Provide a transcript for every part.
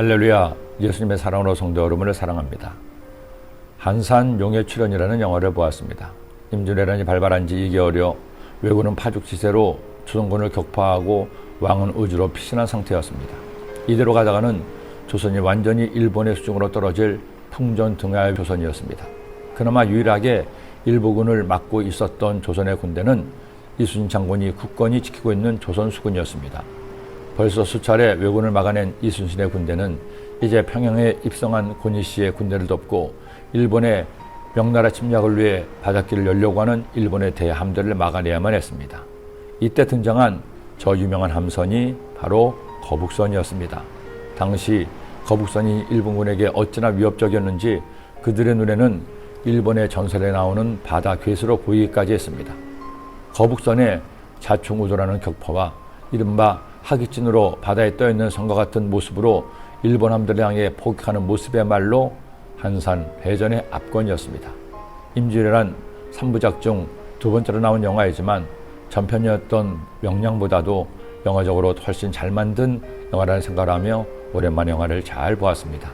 할렐루야, 예수님의 사랑으로 성도 여러분을 사랑합니다. 한산 용의 출현이라는 영화를 보았습니다. 임진왜란이 발발한 지 2개월여 왜군은 파죽지세로 조선군을 격파하고 왕은 의주로 피신한 상태였습니다. 이대로 가다가는 조선이 완전히 일본의 수중으로 떨어질 풍전등화의 조선이었습니다. 그나마 유일하게 일본군을 막고 있었던 조선의 군대는 이순신 장군이 굳건히 지키고 있는 조선 수군이었습니다. 벌써 수차례 왜군을 막아낸 이순신의 군대는 이제 평양에 입성한 고니시의 군대를 덮고 일본의 명나라 침략을 위해 바닷길을 열려고 하는 일본의 대함대를 막아내야만 했습니다. 이때 등장한 저 유명한 함선이 바로 거북선이었습니다. 당시 거북선이 일본군에게 어찌나 위협적이었는지 그들의 눈에는 일본의 전설에 나오는 바다 괴수로 보이기까지 했습니다. 거북선의 자충우도라는 격파와 이른바 하깃진으로 바다에 떠있는 성과 같은 모습으로 일본 함대를 향해 포격하는 모습이야말로 한산 해전의 압권이었습니다. 임진왜란 3부작 중 두 번째로 나온 영화이지만 전편이었던 명량보다도 영화적으로 훨씬 잘 만든 영화라는 생각을 하며 오랜만에 영화를 잘 보았습니다.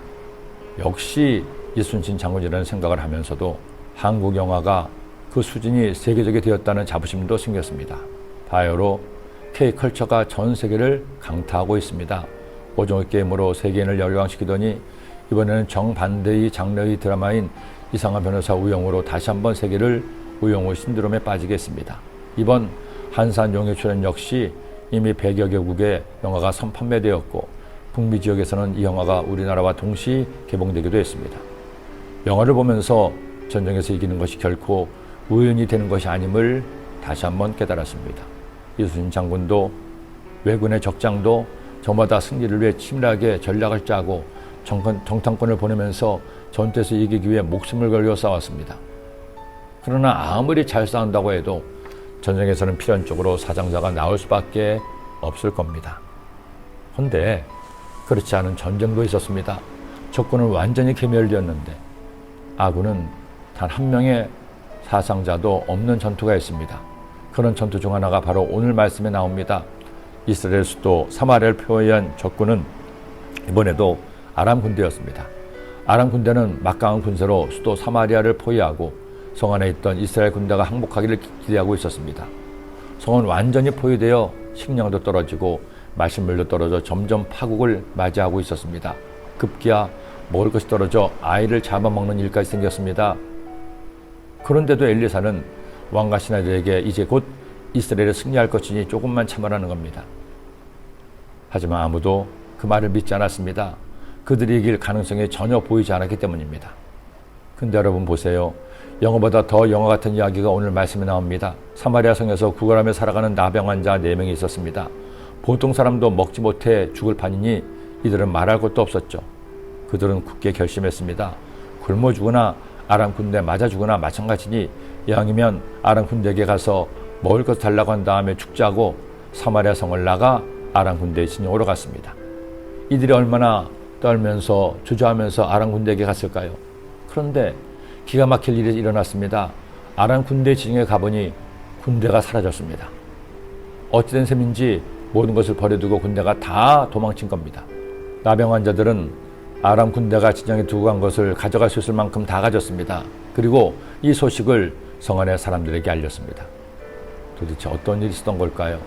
역시 이순신 장군이라는 생각을 하면서도 한국 영화가 그 수준이 세계적이 되었다는 자부심도 생겼습니다. 바야흐로 K컬처가 전 세계를 강타하고 있습니다. 오징어 게임으로 세계인을 열광시키더니 이번에는 정반대의 장르의 드라마인 이상한 변호사 우영우로 다시 한번 세계를 우영우 신드롬에 빠지게 했습니다. 이번 한산 용의 출연 역시 이미 100여 개국의 영화가 선판매되었고 북미 지역에서는 이 영화가 우리나라와 동시 개봉되기도 했습니다. 영화를 보면서 전쟁에서 이기는 것이 결코 우연이 되는 것이 아님을 다시 한번 깨달았습니다. 이순신 장군도 왜군의 적장도 저마다 승리를 위해 치밀하게 전략을 짜고 정탐꾼을 보내면서 전투에서 이기기 위해 목숨을 걸고 싸웠습니다. 그러나 아무리 잘 싸운다고 해도 전쟁에서는 필연적으로 사상자가 나올 수밖에 없을 겁니다. 그런데 그렇지 않은 전쟁도 있었습니다. 적군은 완전히 괴멸되었는데 아군은 단 한 명의 사상자도 없는 전투가 있습니다. 그런 전투 중 하나가 바로 오늘 말씀에 나옵니다. 이스라엘 수도 사마리아를 포위한 적군은 이번에도 아람 군대였습니다. 아람 군대는 막강한 군세로 수도 사마리아를 포위하고 성 안에 있던 이스라엘 군대가 항복하기를 기대하고 있었습니다. 성은 완전히 포위되어 식량도 떨어지고 마실물도 떨어져 점점 파국을 맞이하고 있었습니다. 급기야 먹을 것이 떨어져 아이를 잡아먹는 일까지 생겼습니다. 그런데도 엘리사는 왕과 신하들에게 이제 곧 이스라엘에 승리할 것이니 조금만 참으라는 겁니다. 하지만 아무도 그 말을 믿지 않았습니다. 그들이 이길 가능성이 전혀 보이지 않았기 때문입니다. 근데 여러분 보세요. 영화보다 더 영화 같은 이야기가 오늘 말씀에 나옵니다. 사마리아 성에서 구걸하며 살아가는 나병 환자 4명이 있었습니다. 보통 사람도 먹지 못해 죽을 판이니 이들은 말할 것도 없었죠. 그들은 굳게 결심했습니다. 굶어 죽으나 아람 군대 맞아 죽으나 마찬가지니 이왕이면 아람 군대에게 가서 먹을 것 달라고 한 다음에 죽자고 사마리아 성을 나가 아람 군대의 진영으로 갔습니다. 이들이 얼마나 떨면서 주저하면서 아람 군대에게 갔을까요? 그런데 기가 막힐 일이 일어났습니다. 아람 군대 진영에 가보니 군대가 사라졌습니다. 어찌된 셈인지 모든 것을 버려두고 군대가 다 도망친 겁니다. 나병 환자들은 아람 군대가 진영에 두고 간 것을 가져갈 수 있을 만큼 다 가졌습니다. 그리고 이 소식을 성 안의 사람들에게 알렸습니다. 도대체 어떤 일이 있었던 걸까요?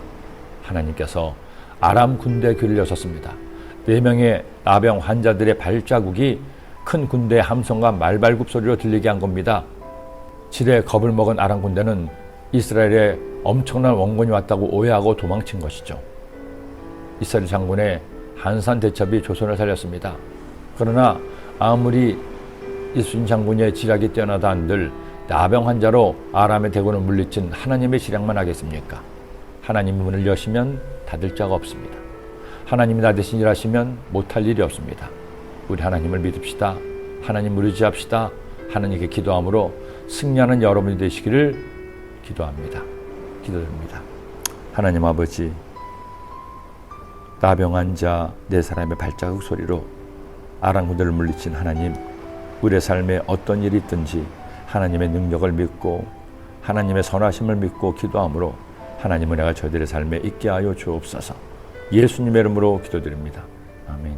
하나님께서 아람 군대 귀를 여셨습니다. 4명의 나병 환자들의 발자국이 큰 군대의 함성과 말발굽 소리로 들리게 한 겁니다. 지레 겁을 먹은 아람 군대는 이스라엘에 엄청난 원군이 왔다고 오해하고 도망친 것이죠. 이스라엘 장군의 한산 대첩이 조선을 살렸습니다. 그러나 아무리 이순신 장군의 지략이 뛰어나다 한들 나병 환자로 아람의 대군을 물리친 하나님의 지략만 하겠습니까? 하나님이 문을 여시면 닫을 자가 없습니다. 하나님이 나 대신 일하시면 못할 일이 없습니다. 우리 하나님을 믿읍시다. 하나님 의지합시다. 하나님께 기도함으로 승리하는 여러분이 되시기를 기도합니다. 기도드립니다. 하나님 아버지, 나병 환자 4사람의 발자국 소리로 아람 군대를 물리친 하나님, 우리의 삶에 어떤 일이 있든지 하나님의 능력을 믿고 하나님의 선하심을 믿고 기도함으로 하나님의 은혜가 저희들의 삶에 있게 하여 주옵소서. 예수님의 이름으로 기도드립니다. 아멘.